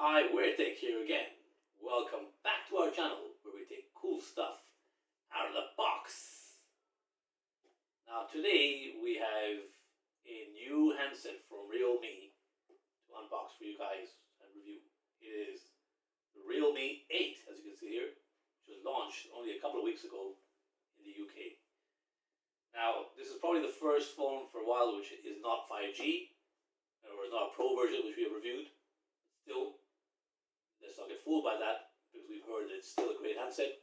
i-WearTec here again. Welcome back to our channel where we take cool stuff out of the box. Now today we have a new handset from Realme to unbox for you guys and review. It is the Realme 8, as you can see here, which was launched only a couple of weeks ago in the UK. Now this is probably the first phone for a while which is not 5G, or is not a Pro version which we have reviewed. Still, let's not get fooled by that because we've heard that it's still a great handset.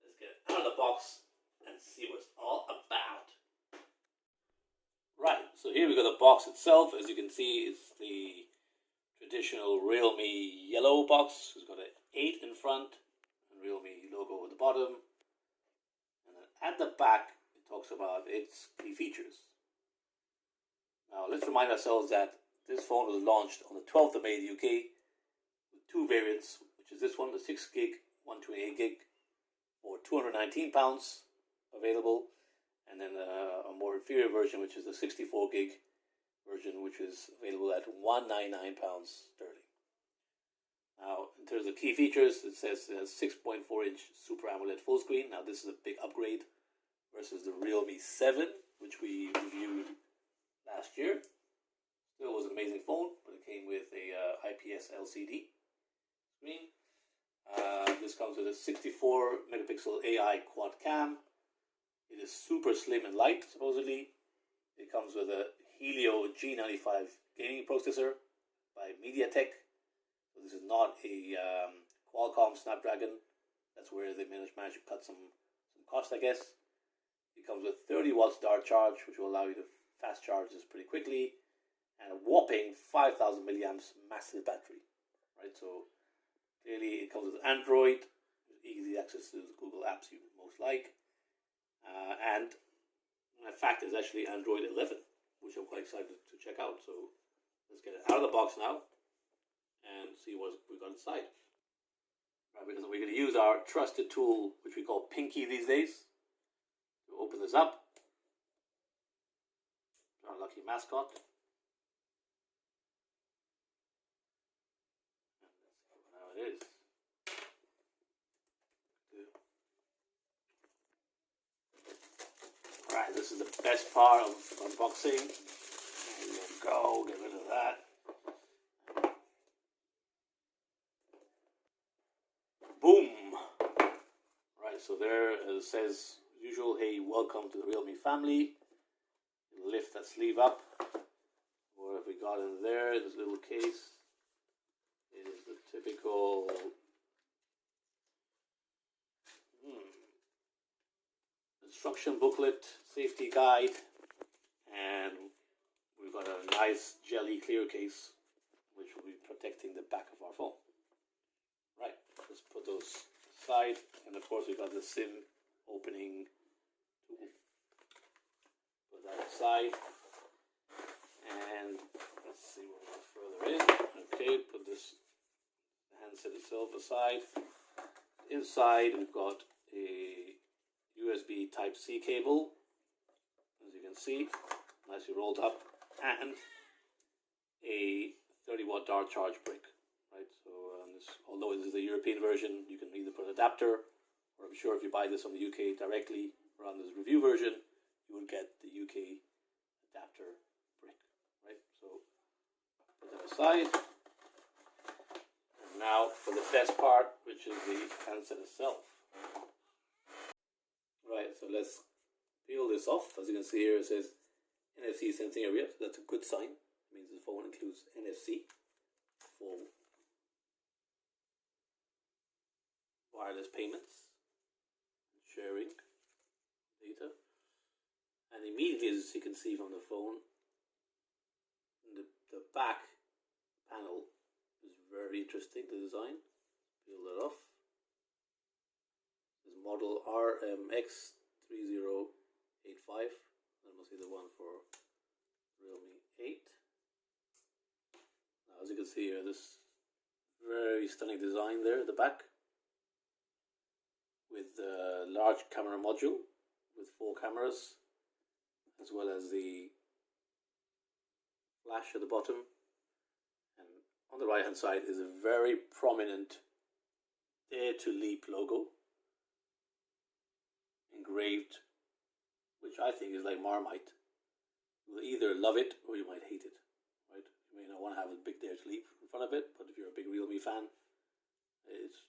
Let's get it out of the box and see what it's all about. Right, so here we got the box itself. As you can see, it's the traditional Realme yellow box. It's got an 8 in front and Realme logo at the bottom. And then at the back, it talks about its key features. Now, let's remind ourselves that this phone was launched on the 12th of May in the UK with two variants, which is this one, the 6GB, 128GB for £219 available, and then a more inferior version, which is the 64GB version, which is available at £199 sterling. Now, in terms of key features, it says it has 6.4-inch SuperAMOLED Fullscreen. Now, this is a big upgrade versus the Realme 7, which we reviewed last year. Still was an amazing phone, but it came with a IPS LCD screen. This comes with a 64 megapixel AI quad cam. It is super slim and light, supposedly. It comes with a Helio G95 gaming processor by MediaTek. So this is not a Qualcomm Snapdragon. That's where they managed to cut some cost, I guess. It comes with 30 watts dart charge, which will allow you to fast charge this pretty quickly. And a whopping 5,000 milliamps massive battery, right? So clearly it comes with Android, with easy access to the Google apps you most like, and in fact it's actually Android 11, which I'm quite excited to check out. So let's get it out of the box now and see what we've got inside. Right, because we're going to use our trusted tool, which we call Pinky these days, to open this up. Our lucky mascot. It is. Alright, this is the best part of unboxing. There you go, get rid of that. Boom! Right, so there it says, usual, hey, welcome to the Realme family. You lift that sleeve up. What have we got in there? This little case. It is the typical instruction booklet, safety guide, and we've got a nice jelly clear case which will be protecting the back of our phone. Right, let's put those aside, and of course we've got the SIM opening tool. Put that aside, and let's see what we're further in. Okay, put this handset itself aside. Inside we've got a USB Type-C cable, as you can see, nicely rolled up, and a 30-watt dart charge brick. Right, so although this is the European version, you can either put an adapter, or I'm sure if you buy this from the UK directly or on this review version, you will get the UK adapter brick. Right, so put that aside. And now for the best part, which is the handset itself. Right, so let's peel this off. As you can see here, it says NFC sensing area. So that's a good sign. It means the phone includes NFC for wireless payments, sharing data. And immediately, as you can see from the phone, the back panel is very interesting, the design. Peel that off. This model RMX3085. That must be the one for Realme 8. Now, as you can see here, this very stunning design there at the back, with the large camera module with 4 cameras, as well as the flash at the bottom, and On the right hand side is a very prominent Dare to Leap logo engraved, which I think is like Marmite. You will either love it or you might hate it, right? You may not want to have a big Dare to Leap in front of it, but if you're a big Realme fan, it's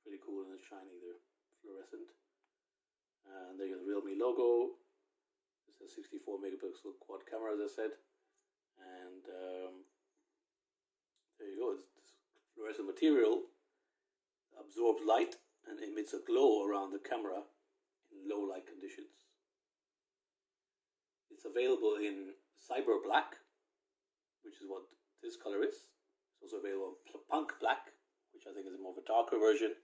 pretty cool and it's shiny there, fluorescent. And there you go, the Realme logo. It's a 64 megapixel quad camera, as I said. And there you go, it's this fluorescent material absorbs light and emits a glow around the camera in low light conditions. It's available in Cyber Black, which is what this color is. It's also available in Punk Black, which I think is more of a darker version.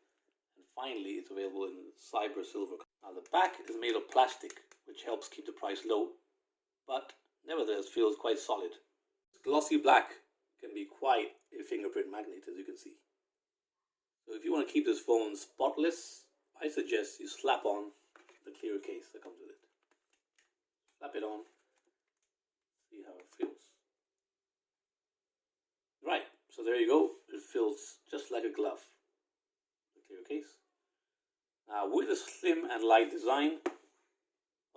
And finally, it's available in Cyber Silver. Now the back is made of plastic, which helps keep the price low, but nevertheless feels quite solid. Glossy black can be quite a fingerprint magnet, as you can see. So if you want to keep this phone spotless, I suggest you slap on the clear case that comes with it. Slap it on, see how it feels. Right, so there you go. It feels just like a glove. The clear case. Now with a slim and light design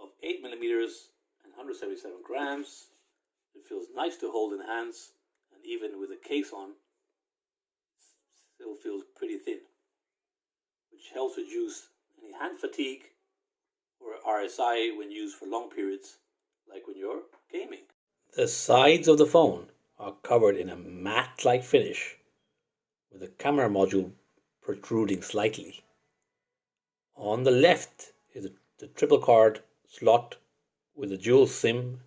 of 8 millimeters and 177 grams, it feels nice to hold in hands, and even with a case on, still feels pretty thin, which helps reduce any hand fatigue or RSI when used for long periods, like when you're gaming. The sides of the phone are covered in a matte-like finish, with the camera module protruding slightly. On the left is the triple card slot with a dual SIM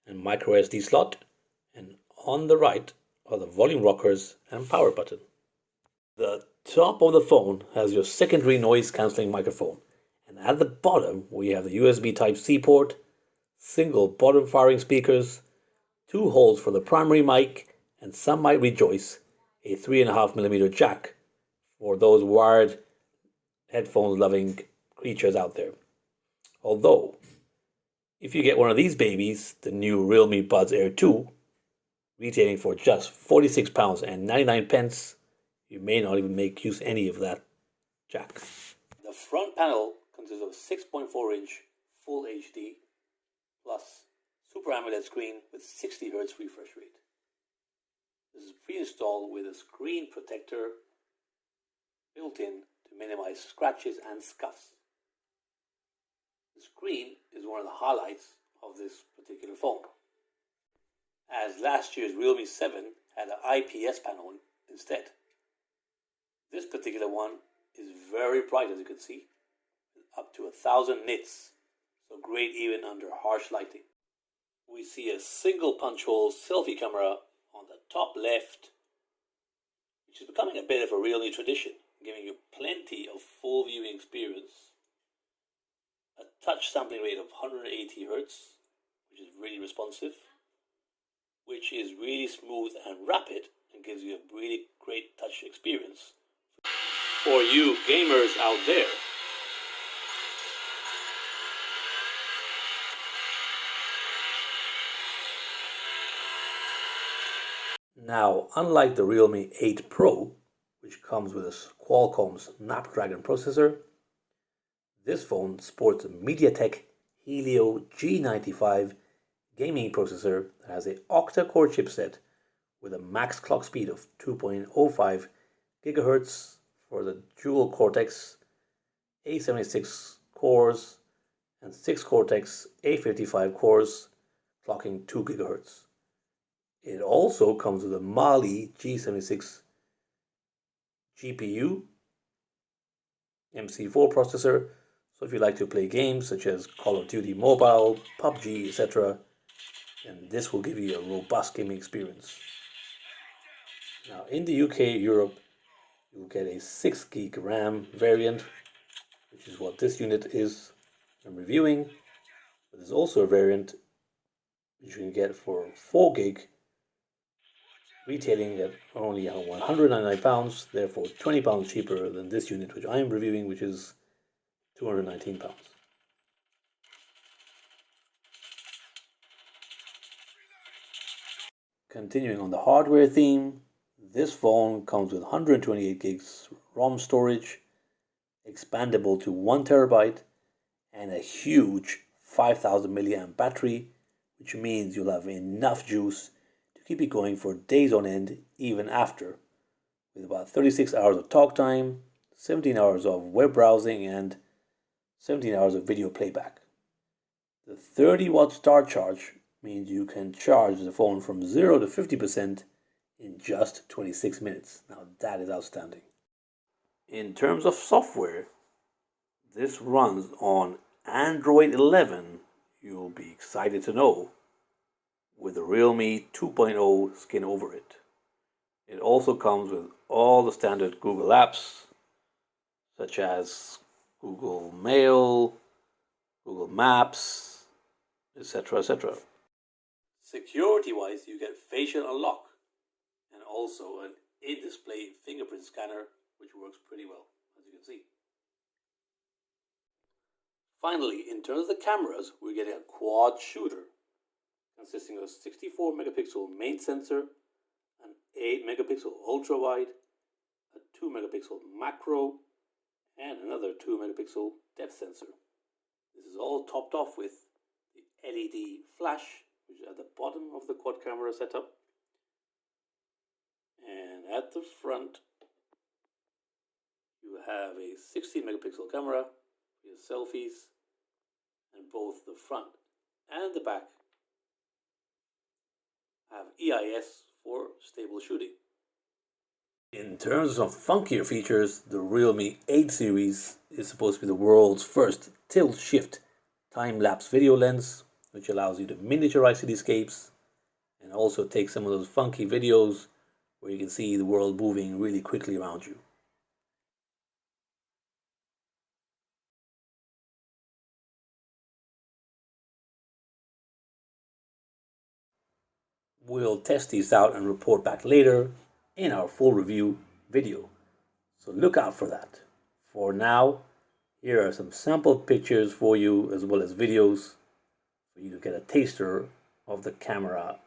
and micro SD slot, and on the right are the volume rockers and power button. The top of the phone has your secondary noise cancelling microphone, and at the bottom we have the USB Type-C port, single bottom firing speakers, 2 holes for the primary mic, and some might rejoice, a 3.5mm jack for those wired headphones loving creatures out there. Although, if you get one of these babies, the new Realme Buds Air 2, retailing for just £46.99, you may not even make use any of that jack. The front panel consists of a 6.4-inch Full HD plus SuperAMOLED screen with 60 Hz refresh rate. This is pre-installed with a screen protector built in to minimize scratches and scuffs. The screen is one of the highlights of this particular phone, as last year's Realme 7 had an IPS panel instead. This particular one is very bright, as you can see, up to 1000 nits, so great even under harsh lighting. We see a single punch hole selfie camera on the top left, which is becoming a bit of a Realme tradition, giving you plenty of full viewing experience. A touch sampling rate of 180 Hz, which is really responsive, which is really smooth and rapid and gives you a really great touch experience for you gamers out there. Now, unlike the Realme 8 Pro, which comes with a Qualcomm's Snapdragon processor, this phone sports a MediaTek Helio G95 gaming processor that has an octa-core chipset with a max clock speed of 2.05 GHz for the dual Cortex A76 cores and 6 Cortex A55 cores, clocking 2 GHz. It also comes with a Mali G76 GPU MC4 processor, so if you like to play games such as Call of Duty Mobile, PUBG, etc., then this will give you a robust gaming experience. Now in the UK, Europe, you'll get a 6 gig RAM variant, which is what this unit is I'm reviewing, but there's also a variant which you can get for 4 gig, retailing at only £199, therefore £20 cheaper than this unit which I am reviewing, which is £219. Continuing on the hardware theme, This phone comes with 128 gigs ROM storage, expandable to 1 terabyte, and a huge 5000 milliamp battery, which means you'll have enough juice to keep it going for days on end, even after, with about 36 hours of talk time, 17 hours of web browsing, and 17 hours of video playback. The 30-watt start charge means you can charge the phone from 0 to 50% in just 26 minutes. Now that is outstanding. In terms of software, this runs on Android 11, you'll be excited to know, with the Realme 2.0 skin over it. It also comes with all the standard Google apps, such as Google Mail, Google Maps, etc., etc. Security-wise, you get facial unlock and also an in-display fingerprint scanner, which works pretty well, as you can see. Finally, in terms of the cameras, we're getting a quad shooter consisting of a 64 megapixel main sensor, an 8 megapixel ultra wide, a 2 megapixel macro, and another 2 megapixel depth sensor. This is all topped off with the LED flash, which is at the bottom of the quad camera setup. And at the front, you have a 16 megapixel camera with selfies, and both the front and the back have EIS for stable shooting. In terms of funkier features, the Realme 8 series is supposed to be the world's first tilt-shift time-lapse video lens, which allows you to miniaturize cityscapes and also take some of those funky videos where you can see the world moving really quickly around you. We'll test these out and report back later in our full review video, so look out for that. For now, here are some sample pictures for you as well as videos for you to get a taster of the camera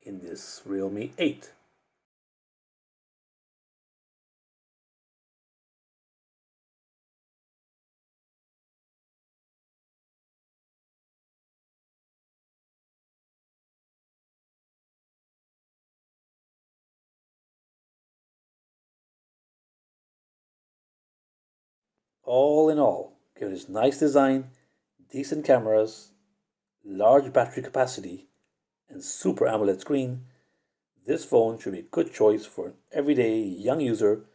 in this Realme 8. All in all, given its nice design, decent cameras, large battery capacity, and Super AMOLED screen, this phone should be a good choice for an everyday young user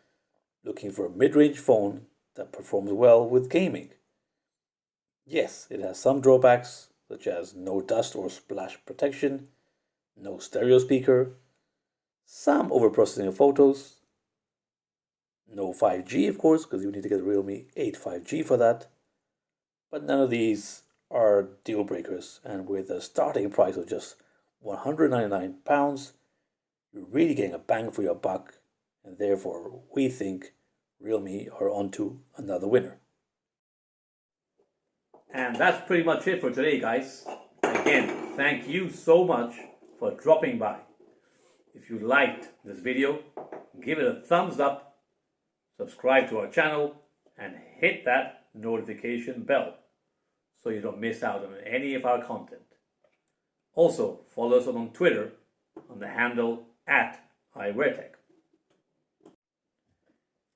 looking for a mid-range phone that performs well with gaming. Yes, it has some drawbacks, such as no dust or splash protection, no stereo speaker, some overprocessing of photos, no 5G, of course, because you need to get a Realme 8 5G for that. But none of these are deal breakers, and with a starting price of just £199, you're really getting a bang for your buck, and therefore we think Realme are onto another winner. And that's pretty much it for today, guys. Again, thank you so much for dropping by. If you liked this video, give it a thumbs up, subscribe to our channel, and hit that notification bell so you don't miss out on any of our content. Also, follow us on Twitter on the handle @i-WearTec.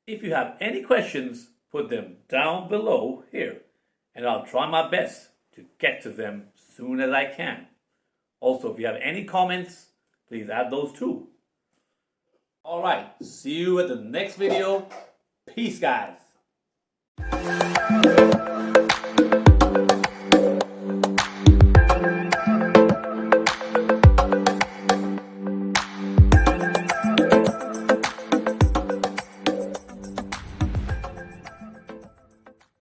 If you have any questions, put them down below here, and I'll try my best to get to them soon as I can. Also, if you have any comments, please add those too. Alright, see you at the next video. Peace, guys.